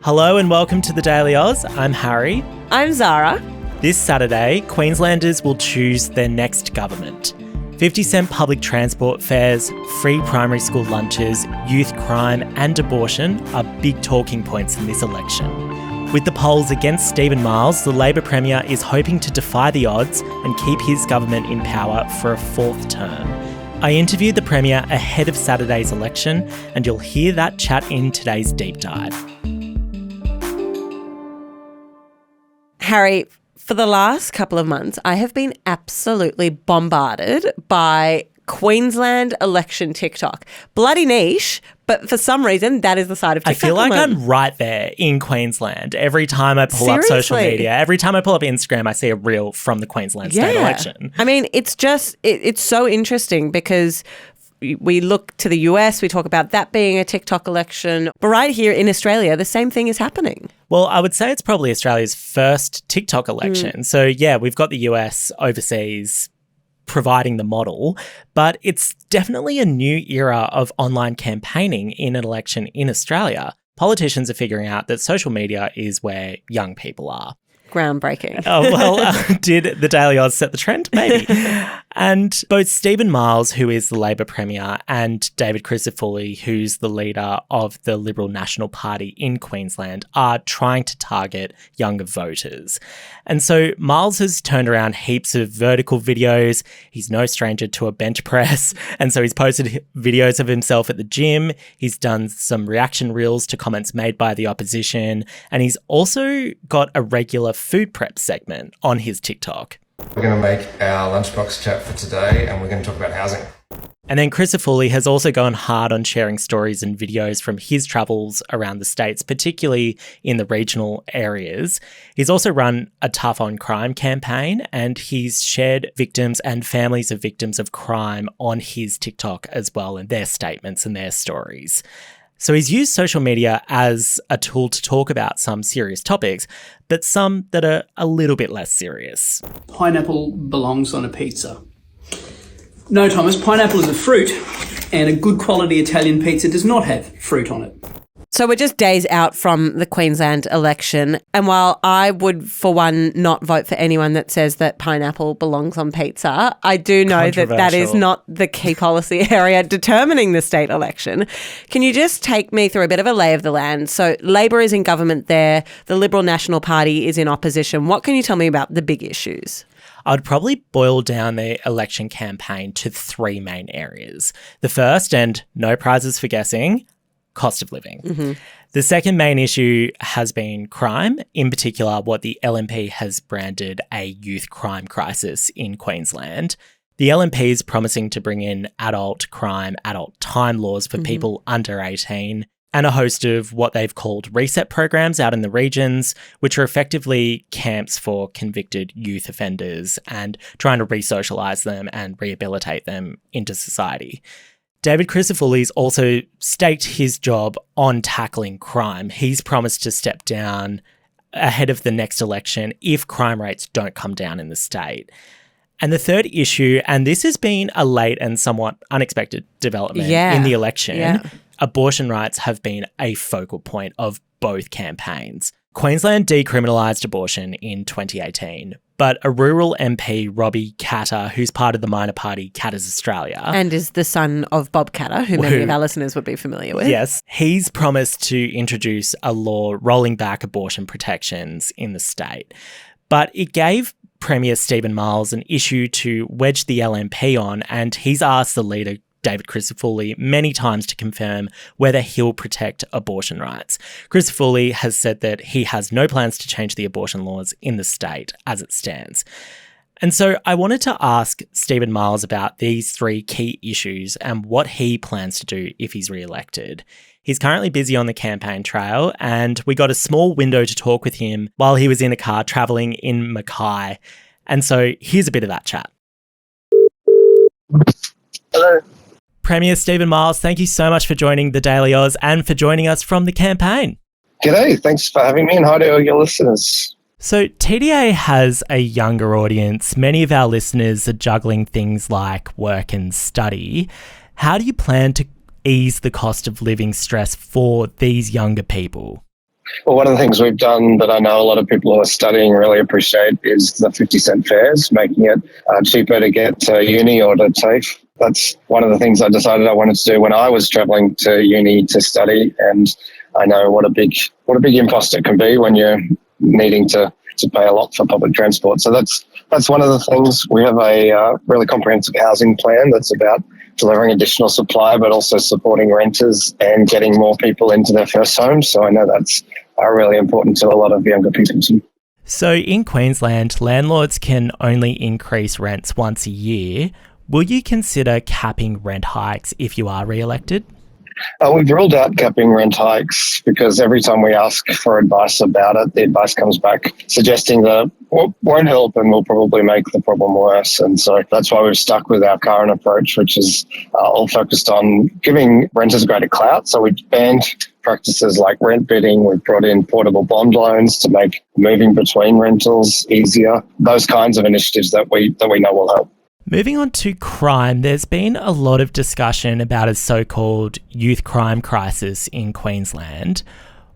Hello and welcome to the Daily Aus. I'm Harry. I'm Zara. This Saturday, Queenslanders will choose their next government. 50-cent public transport fares, free primary school lunches, youth crime and abortion are big talking points in this election. With the polls against Steven Miles, the Labor Premier is hoping to defy the odds and keep his government in power for a fourth term. I interviewed the Premier ahead of Saturday's election, and you'll hear that chat in today's deep dive. Harry, for the last couple of months, I have been absolutely bombarded by Queensland Election TikTok. Bloody niche, but for some reason, that is the side of TikTok. I feel like I'm right there in Queensland. Every time I pull up social media, every time I pull up Instagram, I see a reel from the Queensland state election. I mean, it's just, it's so interesting because we look to the US, we talk about that being a TikTok election, but right here in Australia, the same thing is happening. Well, I would say it's probably Australia's first TikTok election. So yeah, we've got the US overseas providing the model, but it's definitely a new era of online campaigning in an election in Australia. Politicians are figuring out that social media is where young people are. Groundbreaking. Did the Daily Aus set the trend? Maybe. And both Steven Miles, who is the Labor Premier, and David Crisafulli, who's the leader of the Liberal National Party in Queensland, are trying to target younger voters. And so Miles has turned around heaps of vertical videos. He's no stranger to a bench press. And so he's posted videos of himself at the gym. He's done some reaction reels to comments made by the opposition. And he's also got a regular food prep segment on his TikTok. We're going to make our lunchbox chat for today and we're going to talk about housing. And then Crisafulli has also gone hard on sharing stories and videos from his travels around the states, particularly in the regional areas. He's also run a Tough on Crime campaign and he's shared victims and families of victims of crime on his TikTok as well, and their statements and their stories. So he's used social media as a tool to talk about some serious topics, but some that are a little bit less serious. Pineapple belongs on a pizza. No, Thomas, pineapple is a fruit, and a good quality Italian pizza does not have fruit on it. So we're just days out from the Queensland election, and while I would, for one, not vote for anyone that says that pineapple belongs on pizza, I do know that that is not the key policy area determining the state election. Can you just take me through a bit of a lay of the land? So Labor is in government there, the Liberal National Party is in opposition. What can you tell me about the big issues? I'd probably boil down the election campaign to three main areas. The first, and no prizes for guessing, cost of living. Mm-hmm. The second main issue has been crime, in particular what the LNP has branded a youth crime crisis in Queensland. The LNP is promising to bring in adult crime, adult time laws for people under 18, and a host of what they've called reset programs out in the regions, which are effectively camps for convicted youth offenders and trying to re-socialise them and rehabilitate them into society. David Crisafulli's also staked his job on tackling crime. He's promised to step down ahead of the next election if crime rates don't come down in the state. And the third issue, and this has been a late and somewhat unexpected development in the election, abortion rights have been a focal point of both campaigns. Queensland decriminalised abortion in 2018, but a rural MP, Robbie Katter, who's part of the minor party Katter's Australia. And is the son of Bob Katter, who many of our listeners would be familiar with. Yes. He's promised to introduce a law rolling back abortion protections in the state. But it gave Premier Steven Miles an issue to wedge the LNP on, and he's asked the leader, David Crisafulli, many times to confirm whether he'll protect abortion rights. Crisafulli has said that he has no plans to change the abortion laws in the state as it stands. And so I wanted to ask Steven Miles about these three key issues and what he plans to do if he's re-elected. He's currently busy on the campaign trail, and we got a small window to talk with him while he was in a car travelling in Mackay. And so here's a bit of that chat. Hello. Premier Steven Miles, thank you so much for joining the Daily Aus and for joining us from the campaign. G'day, thanks for having me and hi to all your listeners. So TDA has a younger audience. Many of our listeners are juggling things like work and study. How do you plan to ease the cost of living stress for these younger people? Well, one of the things we've done that I know a lot of people who are studying really appreciate is the 50-cent fares, making it cheaper to get to uni or to TAFE. That's one of the things I decided I wanted to do when I was travelling to uni to study, and I know what a big impost it can be when you're needing to pay a lot for public transport. So that's one of the things. We have a really comprehensive housing plan that's about delivering additional supply, but also supporting renters and getting more people into their first home. So I know that's really important to a lot of younger people too. So in Queensland, landlords can only increase rents once a year. Will you consider capping rent hikes if you are re-elected? We've ruled out capping rent hikes because every time we ask for advice about it, the advice comes back suggesting that it won't help and will probably make the problem worse. And so that's why we've stuck with our current approach, which is all focused on giving renters greater clout. So we've banned practices like rent bidding. We've brought in portable bond loans to make moving between rentals easier. Those kinds of initiatives that we know will help. Moving on to crime, there's been a lot of discussion about a so-called youth crime crisis in Queensland.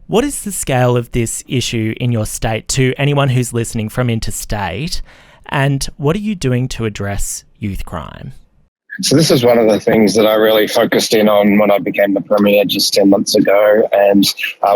What is the scale of this issue in your state to anyone who's listening from interstate? And what are you doing to address youth crime? So this is one of the things that I really focused in on when I became the Premier just 10 months ago, and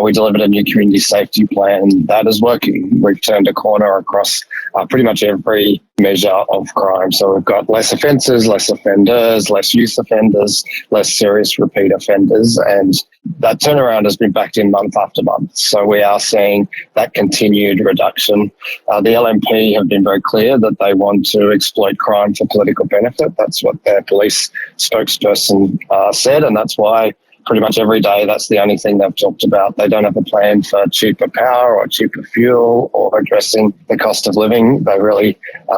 we delivered a new community safety plan that is working. We've turned a corner across pretty much every measure of crime. So we've got less offences, less offenders, less youth offenders, less serious repeat offenders, and that turnaround has been backed in month after month. So we are seeing that continued reduction. The LNP have been very clear that they want to exploit crime for political benefit. That's what their police spokesperson said, and that's why pretty much every day that's the only thing they've talked about. They don't have a plan for cheaper power or cheaper fuel or addressing the cost of living. They really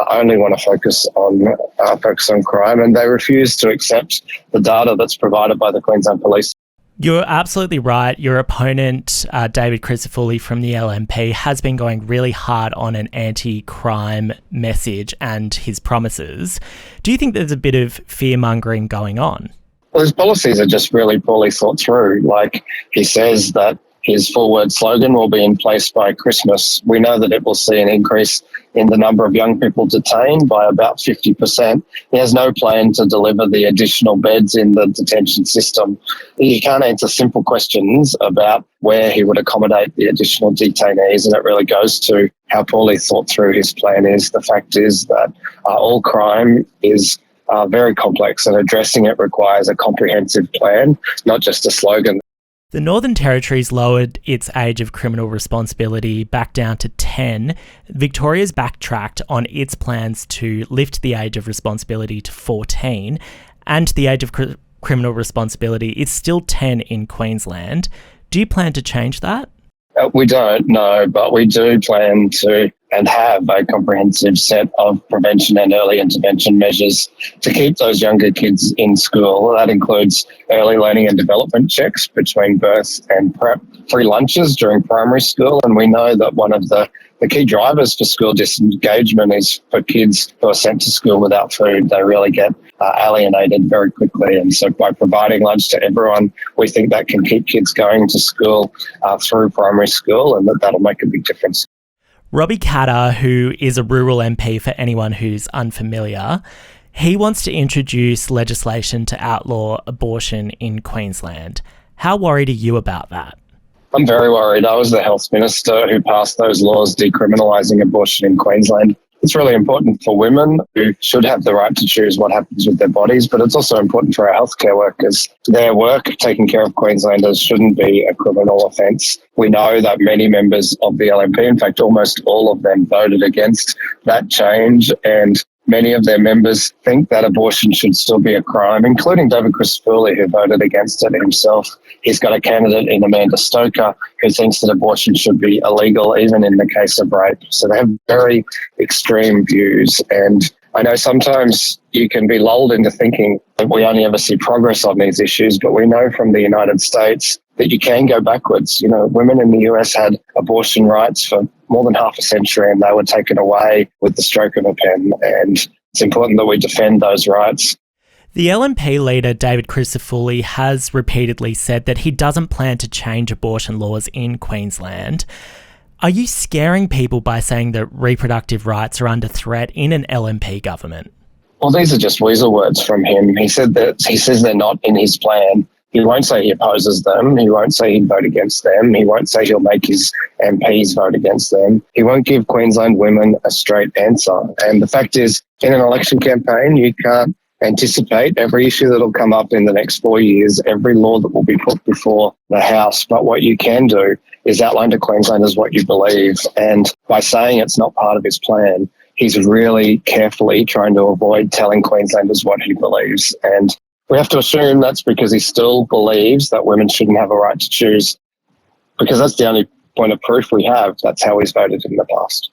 only want to focus on crime, and they refuse to accept the data that's provided by the Queensland Police. You're absolutely right. Your opponent, David Crisafulli from the LNP, has been going really hard on an anti-crime message and his promises. Do you think there's a bit of fear-mongering going on? Well, his policies are just really poorly thought through. Like, he says that his four-word slogan will be in place by Christmas. We know that it will see an increase in the number of young people detained by about 50%. He has no plan to deliver the additional beds in the detention system. He can't answer simple questions about where he would accommodate the additional detainees, and it really goes to how poorly thought through his plan is. The fact is that all crime is very complex, and addressing it requires a comprehensive plan, not just a slogan. The Northern Territory's lowered its age of criminal responsibility back down to 10. Victoria's backtracked on its plans to lift the age of responsibility to 14, and the age of criminal responsibility is still 10 in Queensland. Do you plan to change that? We don't, no, but we do plan to and have a comprehensive set of prevention and early intervention measures to keep those younger kids in school. That includes early learning and development checks between birth and prep, free lunches during primary school, and we know that one of the key drivers for school disengagement is for kids who are sent to school without food. They really get alienated very quickly, and so by providing lunch to everyone, we think that can keep kids going to school through primary school, and that'll make a big difference. Robbie Katter, who is a rural MP for anyone who's unfamiliar, he wants to introduce legislation to outlaw abortion in Queensland. How worried are you about that? I'm very worried. I was the health minister who passed those laws decriminalising abortion in Queensland. It's really important for women who should have the right to choose what happens with their bodies, but it's also important for our healthcare workers. Their work, taking care of Queenslanders, shouldn't be a criminal offence. We know that many members of the LNP, in fact, almost all of them, voted against that change, and many of their members think that abortion should still be a crime, including David Crisafulli, who voted against it himself. He's got a candidate in Amanda Stoker who thinks that abortion should be illegal, even in the case of rape. So they have very extreme views. And I know sometimes you can be lulled into thinking that we only ever see progress on these issues, but we know from the United States that you can go backwards. You know, women in the US had abortion rights for more than half a century, and they were taken away with the stroke of a pen. And it's important that we defend those rights. The LNP leader David Crisafulli has repeatedly said that he doesn't plan to change abortion laws in Queensland. Are you scaring people by saying that reproductive rights are under threat in an LNP government? Well, these are just weasel words from him. He says they're not in his plan. He won't say he opposes them. He won't say he'd vote against them. He won't say he'll make his MPs vote against them. He won't give Queensland women a straight answer. And the fact is, in an election campaign, you can't anticipate every issue that will come up in the next 4 years, every law that will be put before the House. But what you can do is outline to Queenslanders what you believe. And by saying it's not part of his plan, he's really carefully trying to avoid telling Queenslanders what he believes. And we have to assume that's because he still believes that women shouldn't have a right to choose, because that's the only point of proof we have. That's how he's voted in the past.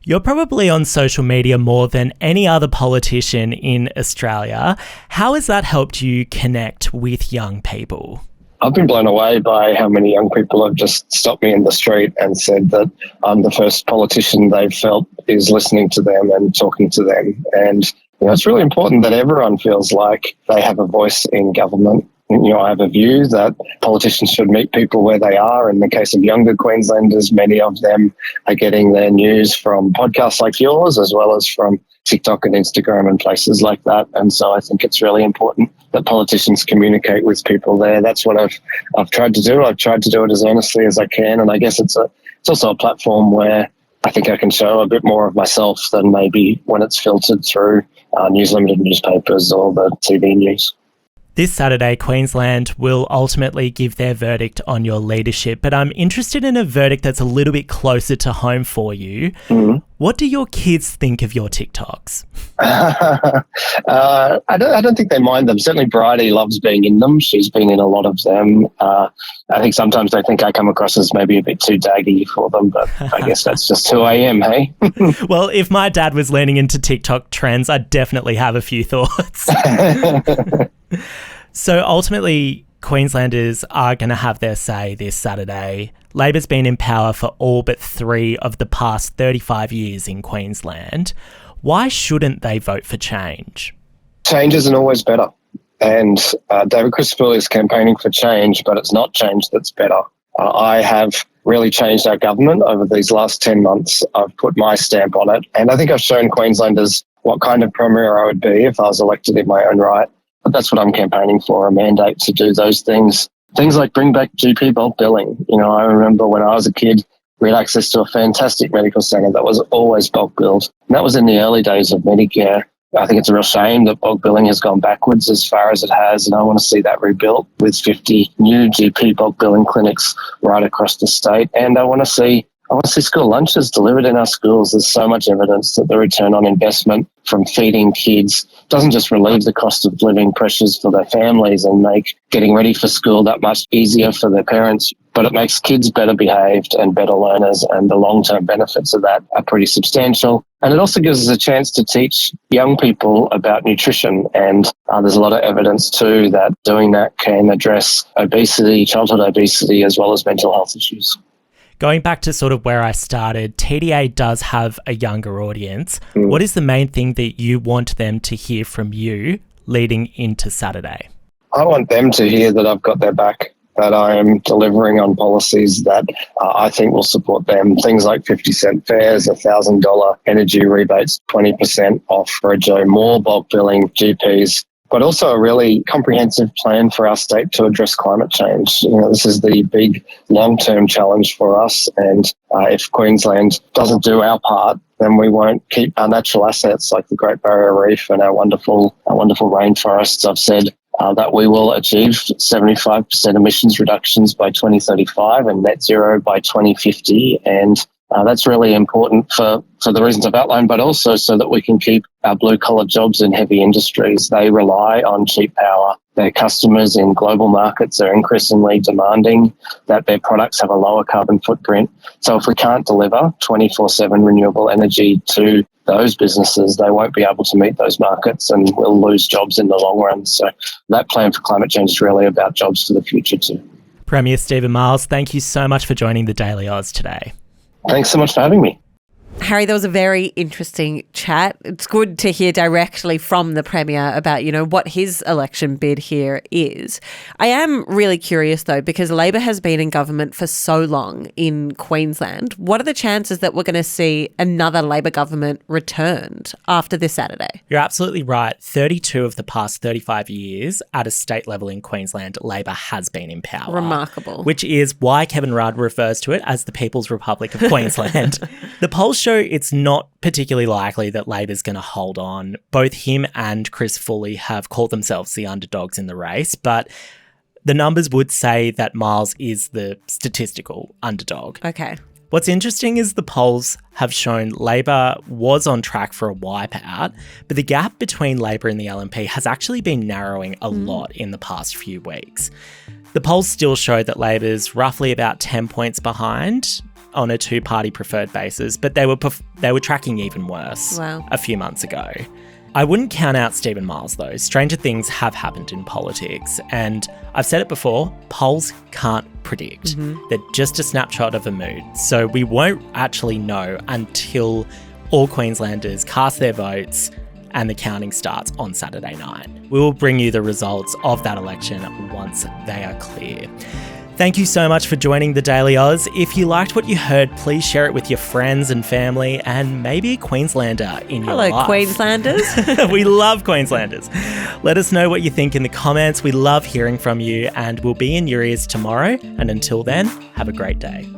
You're probably on social media more than any other politician in Australia. How has that helped you connect with young people? I've been blown away by how many young people have just stopped me in the street and said that I'm the first politician they've felt is listening to them and talking to them. And it's really important that everyone feels like they have a voice in government. I have a view that politicians should meet people where they are. In the case of younger Queenslanders, many of them are getting their news from podcasts like yours, as well as from TikTok and Instagram and places like that. And so I think it's really important that politicians communicate with people there. That's what I've tried to do. I've tried to do it as earnestly as I can. And I guess it's also a platform where I think I can show a bit more of myself than maybe when it's filtered through News Limited newspapers or the TV news. This Saturday, Queensland will ultimately give their verdict on your leadership, but I'm interested in a verdict that's a little bit closer to home for you. Mm-hmm. What do your kids think of your TikToks? I don't think they mind them. Certainly Bridie loves being in them. She's been in a lot of them. I think sometimes they think I come across as maybe a bit too daggy for them, but I guess that's just who I am, hey? Well, if my dad was leaning into TikTok trends, I'd definitely have a few thoughts. So ultimately, Queenslanders are going to have their say this Saturday. Labor's been in power for all but 3 of the past 35 years in Queensland. Why shouldn't they vote for change? Change isn't always better. And David Crisafulli is campaigning for change, but it's not change that's better. I have really changed our government over these last 10 months. I've put my stamp on it. And I think I've shown Queenslanders what kind of Premier I would be if I was elected in my own right. But that's what I'm campaigning for, a mandate to do those things. Things like bring back GP bulk billing. I remember when I was a kid, we had access to a fantastic medical centre that was always bulk billed. And that was in the early days of Medicare. I think it's a real shame that bulk billing has gone backwards as far as it has, and I want to see that rebuilt with 50 new GP bulk billing clinics right across the state. And I want to see school lunches delivered in our schools. There's so much evidence that the return on investment from feeding kids doesn't just relieve the cost of living pressures for their families and make getting ready for school that much easier for their parents, but it makes kids better behaved and better learners, and the long-term benefits of that are pretty substantial. And it also gives us a chance to teach young people about nutrition, and there's a lot of evidence too that doing that can address obesity, childhood obesity, as well as mental health issues. Going back to sort of where I started, TDA does have a younger audience. What is the main thing that you want them to hear from you leading into Saturday? I want them to hear that I've got their back, that I am delivering on policies that I think will support them. Things like 50-cent fares, $1,000 energy rebates, 20% off for more bulk billing GPs, but also a really comprehensive plan for our state to address climate change. This is the big long-term challenge for us. And if Queensland doesn't do our part, then we won't keep our natural assets like the Great Barrier Reef and our wonderful rainforests. I've said that we will achieve 75% emissions reductions by 2035 and net zero by 2050. And that's really important for the reasons I've outlined, but also so that we can keep our blue-collar jobs in heavy industries. They rely on cheap power. Their customers in global markets are increasingly demanding that their products have a lower carbon footprint. So if we can't deliver 24/7 renewable energy to those businesses, they won't be able to meet those markets and we'll lose jobs in the long run. So that plan for climate change is really about jobs for the future too. Premier Steven Miles, thank you so much for joining the Daily Aus today. Thanks so much for having me. Harry, that was a very interesting chat. It's good to hear directly from the Premier about, what his election bid here is. I am really curious, though, because Labor has been in government for so long in Queensland. What are the chances that we're going to see another Labor government returned after this Saturday? You're absolutely right. 32 of the past 35 years at a state level in Queensland, Labor has been in power. Remarkable. Which is why Kevin Rudd refers to it as the People's Republic of Queensland. The polls show it's not particularly likely that Labor's going to hold on. Both him and Chris Foley have called themselves the underdogs in the race, but the numbers would say that Miles is the statistical underdog. Okay. What's interesting is the polls have shown Labor was on track for a wipeout, but the gap between Labor and the LNP has actually been narrowing a lot in the past few weeks. The polls still show that Labor's roughly about 10 points behind on a two-party preferred basis, but they were tracking even worse a few months ago. I wouldn't count out Steven Miles, though. Stranger things have happened in politics, and I've said it before, polls can't predict. They're just a snapshot of a mood, so we won't actually know until all Queenslanders cast their votes and the counting starts on Saturday night. We will bring you the results of that election once they are clear. Thank you so much for joining the Daily Aus. If you liked what you heard, please share it with your friends and family and maybe a Queenslander in your life. Hello, Queenslanders. We love Queenslanders. Let us know what you think in the comments. We love hearing from you and we'll be in your ears tomorrow. And until then, have a great day.